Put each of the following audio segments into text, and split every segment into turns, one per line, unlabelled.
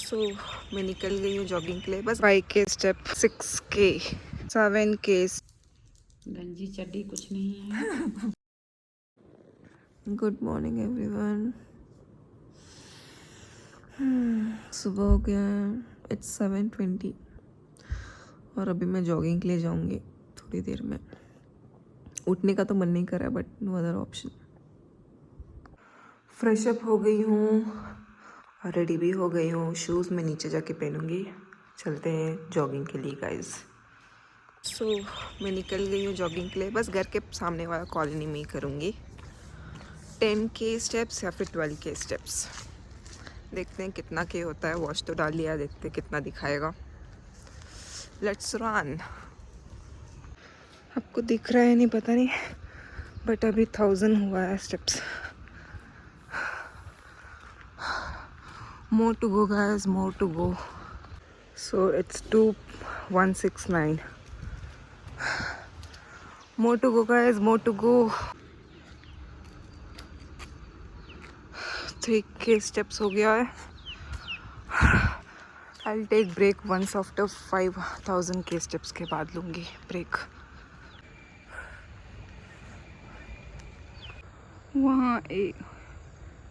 सो मैं निकल गई हूँ जॉगिंग के लिए। बस 5K स्टेप, 6K, 7K।
गंजी चड्डी कुछ नहीं है।
Good morning everyone. सुबह हो गया है, इट्स 7:20 और अभी मैं जॉगिंग के लिए जाऊंगी थोड़ी देर में। उठने का तो मन नहीं कर रहा but no other option. Fresh up हो गई हूँ, रेडी भी हो गई हूँ। शूज़ मैं नीचे जाके पहनूंगी। चलते हैं जॉगिंग के लिए गाइज। सो मैं निकल गई हूँ जॉगिंग के लिए। बस घर के सामने वाला कॉलोनी में ही करूँगी 10K स्टेप्स या फिर 12K स्टेप्स। देखते हैं कितना के होता है। वॉच तो डाल लिया, देखते हैं कितना दिखाएगा। Let's run. आपको दिख रहा है नहीं पता नहीं, बट अभी 1000 हुआ है steps. More to go guys, more to go. So it's 2169. More to go guys, more to go. 3K steps हो गया है। I'll take break once after 5000K steps के बाद लूँगी ब्रेक। वहाँ एक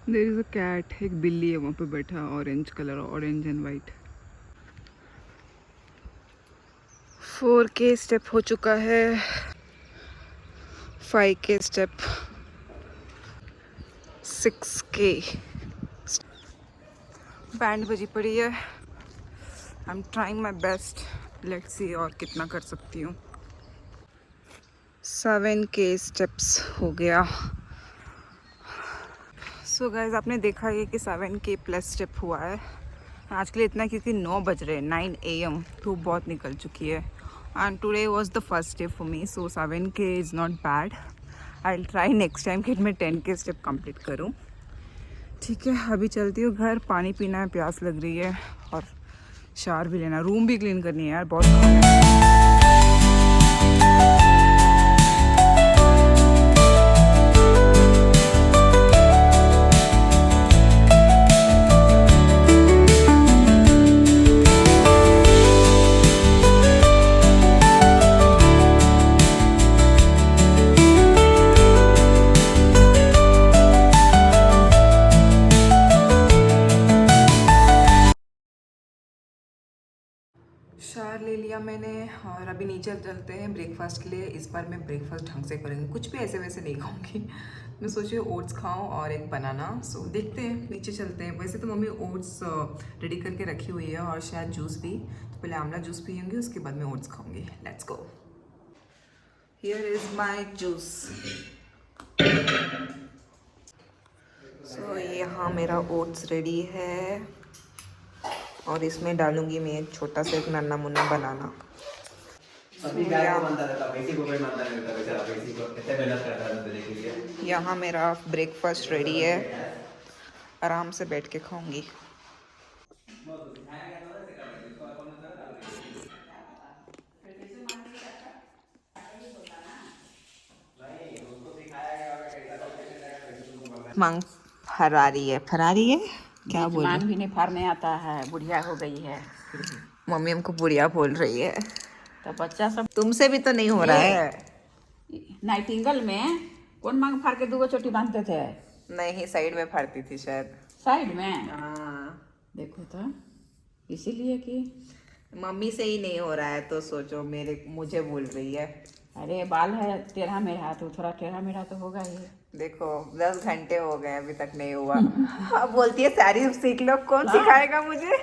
देयर इज़ अ कैट, एक बिल्ली है वहाँ पे बैठा, orange colour, orange and white. 4K step हो चुका है, 5K स्टेप, 6K। बैंड बजी पड़ी है। I am trying my best, let's see और कितना कर सकती हूँ। 7K स्टेप्स हो गया। सो गाइज आपने देखा है कि 7K प्लस स्टेप हुआ है आज के लिए इतना, क्योंकि 9 बज रहे हैं, 9 AM। धूप बहुत निकल चुकी है and today was the first day for me. So 7K is not bad. I will try next time कि मैं 10K स्टेप कंप्लीट करूँ। ठीक है, अभी चलती हूँ घर। पानी पीना है, प्यास लग रही है, और शावर भी लेना, रूम भी क्लीन करनी है यार, बहुत काम है। शावर ले लिया मैंने और अभी नीचे चलते हैं ब्रेकफास्ट के लिए। इस बार मैं ब्रेकफास्ट ढंग से करूँगी, कुछ भी ऐसे वैसे नहीं खाऊंगी। मैं सोच रही हूँ ओट्स खाऊँ और एक बनाना। सो देखते हैं, नीचे चलते हैं। वैसे तो मम्मी ओट्स रेडी करके रखी हुई है और शायद जूस भी। तो पहले आंवला जूस पीऊँगी, उसके बाद मैं ओट्स खाऊँगी। Let's go. Here is my juice. So यहाँ मेरा ओट्स रेडी है और इसमें डालूंगी मैं एक छोटा सा एक नन्ना मुन्ना बनाना। यहाँ मेरा ब्रेकफास्ट रेडी है, आराम से बैठ के खाऊंगी। मांग फरारी है, फरारी है क्या बोल
मांग
रही?
भी नहीं फाड़ने आता है, बुढ़िया हो गई है।
मम्मी हमको बुढ़िया बोल रही है।
तो बच्चा सब
तुमसे भी तो नहीं हो रहा है।
नाइटिंगल में कौन मांग फाड़ के 2 चोटी बांधते थे?
नहीं, साइड में फाड़ती थी शायद।
साइड में?
हाँ,
देखो तो, इसीलिए कि
मम्मी से ही नहीं हो रहा है तो सोचो मुझे बोल रही है।
अरे बाल है टेढ़ा मेढ़ा, तो थोड़ा टेढ़ा मेढ़ा तो होगा ही।
देखो 10 घंटे हो गए अभी तक नहीं हुआ। अब बोलती है साड़ी सीख लो, कौन सिखाएगा मुझे?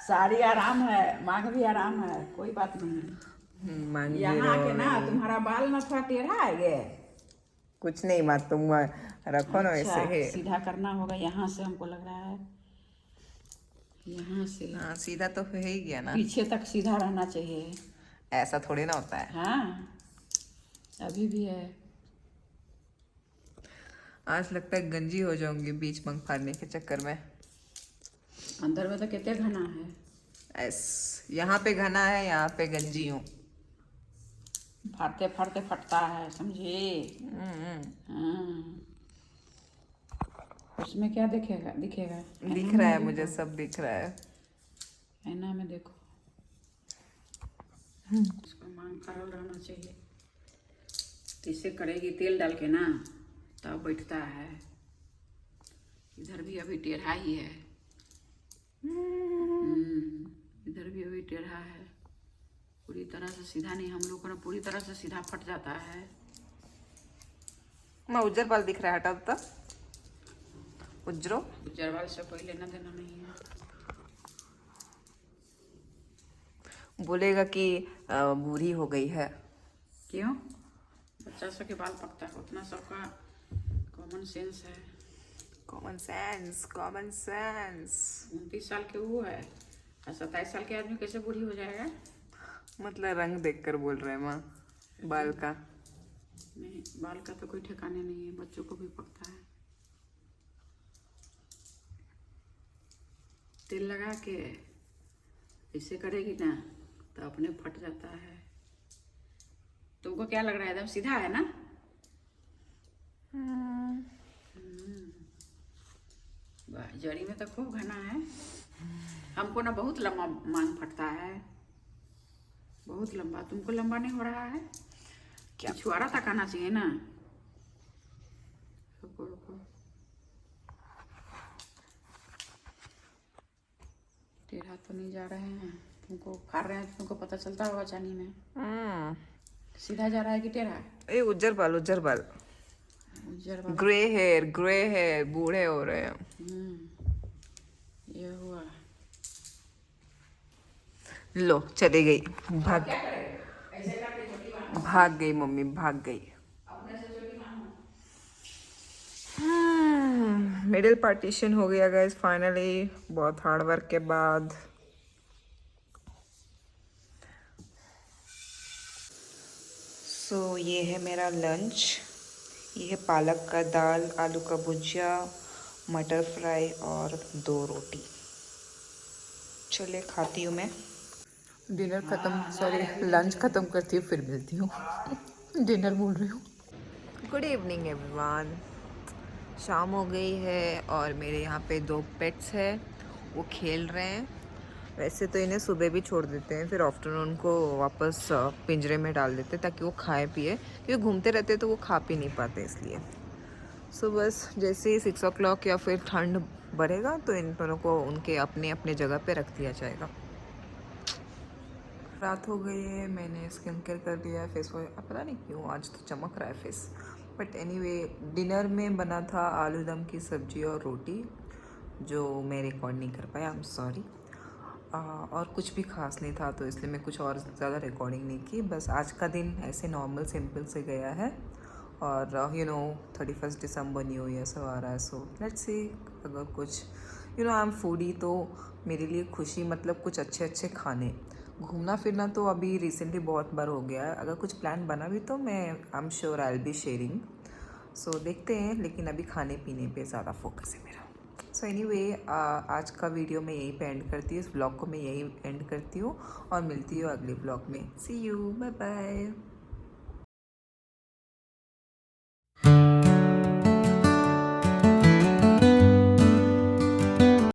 साड़ी आराम है, मांग भी आराम है, कोई बात नहीं। यहाँ के ना तुम्हारा बाल ना थोड़ा टेढ़ा है ये।
कुछ नहीं, मत तुम रखो ना
अच्छा,
ऐसे है।
सीधा करना होगा यहाँ से, हमको लग रहा है यहाँ से।
हाँ, सीधा तो हो ही गया ना।
पीछे तक सीधा रहना चाहिए।
ऐसा थोड़ी ना होता है।
हाँ, अभी भी है।
आज लगता है गंजी हो जाऊंगी बीच मंग फाड़ने के चक्कर में।
अंदर में तो कितने घना है।
यहाँ पे घना है, यहाँ पे गंजी हूँ।
फाड़ते फाड़ते फटता है, समझे? हाँ। उसमें क्या दिखेगा?
दिख रहा है मुझे, सब दिख रहा है।
ऐना में देखो, इसका मांग करल रहना चाहिए। तो इसे करेगी तेल डाल के ना, तब बैठता है। इधर भी अभी टेढ़ा ही है। इधर भी अभी टेढ़ा है, पूरी तरह से सीधा नहीं। हम लोग को ना पूरी तरह से सीधा फट जाता है।
मैं उज्जर बाल दिख रहा है, हटा तो उज्जरो।
उज्जर बाल से कोई लेना देना नहीं है।
बोलेगा कि बूढ़ी हो गई है।
क्यों? बच्चा सबके बाल पकता है, उतना सबका कॉमन सेंस है।
Common sense, common sense.
29 साल के वो है, और 27 साल के आदमी कैसे बूढ़ी हो जाएगा?
मतलब रंग देखकर बोल रहे हैं माँ, बाल का।
नहीं, बाल का तो कोई ठिकाने नहीं है, बच्चों को भी पकता है। तेल लगा के ऐसे करेगी ना तो अपने फट जाता है। तुमको क्या लग रहा है? एकदम सीधा है ना? जड़ी में तो खूब घना है। हमको ना बहुत लंबा मांग फटता है, बहुत लंबा। तुमको लंबा नहीं हो रहा है क्या? छुआरा तक आना चाहिए ना। रुको रुको, टेढ़ा तो नहीं जा रहे हैं। तुमको खा रहे हैं, तुमको पता चलता होगा चानी में। सीधा जा रहा है कि टेढ़ा?
ए उज्जर बाल, उज्जर बाल,
उज्जर वाला।
ग्रे हेयर, बूढ़े हो रहे हैं।
ये हुआ।
लो चली गई,
क्या करें? ऐसे करके छोटी बात।
भाग गई मम्मी, भाग गई।
अपने से छोटी मानो।
मिडिल पार्टीशन हो गया गाइस फाइनली, बहुत हार्ड वर्क के बाद। सो ये है मेरा लंच। ये है पालक का दाल, आलू का भुजिया, मटर फ्राई और 2 रोटी। चलिए खाती हूँ मैं। डिनर ख़त्म, सॉरी लंच ख़त्म करती हूँ, फिर मिलती हूँ। डिनर बोल रही हूँ। Good evening everyone. शाम हो गई है और मेरे यहाँ पे 2 पेट्स हैं, वो खेल रहे हैं। वैसे तो इन्हें सुबह भी छोड़ देते हैं, फिर आफ्टरनून को वापस पिंजरे में डाल देते हैं ताकि वो खाए पिए, क्योंकि घूमते रहते तो वो खा पी नहीं पाते इसलिए। सो बस जैसे ही 6 o'clock या फिर ठंड बढ़ेगा तो इन दोनों को उनके अपने अपने जगह पे रख दिया जाएगा। रात हो गई है, मैंने स्किन केयर कर लिया है, फेस वॉश। पता नहीं क्यों आज तो चमक रहा है फेस, बट एनीवे डिनर में बना था आलू दम की सब्जी और रोटी, जो मैं रिकॉर्ड नहीं कर पाया, आई एम सॉरी। और कुछ भी खास नहीं था तो इसलिए मैं कुछ और ज़्यादा रिकॉर्डिंग नहीं की। बस आज का दिन ऐसे नॉर्मल सिंपल से गया है। और 31 दिसंबर न्यू ईयर सब आ रहा है, सो लेट्स सी अगर कुछ आई एम फूडी, तो मेरे लिए खुशी मतलब कुछ अच्छे अच्छे खाने। घूमना फिरना तो अभी रिसेंटली बहुत बार हो गया है, अगर कुछ प्लान बना भी तो मैं I am sure I will be sharing. So देखते हैं, लेकिन अभी खाने पीने पे ज़्यादा फोकस है मेरा। सो एनीवे आज का वीडियो मैं यहीं पे एंड करती हूँ, इस व्लॉग को मैं यहीं एंड करती हूँ और मिलती हूँ अगले व्लॉग में। सी यू, बाय बाय।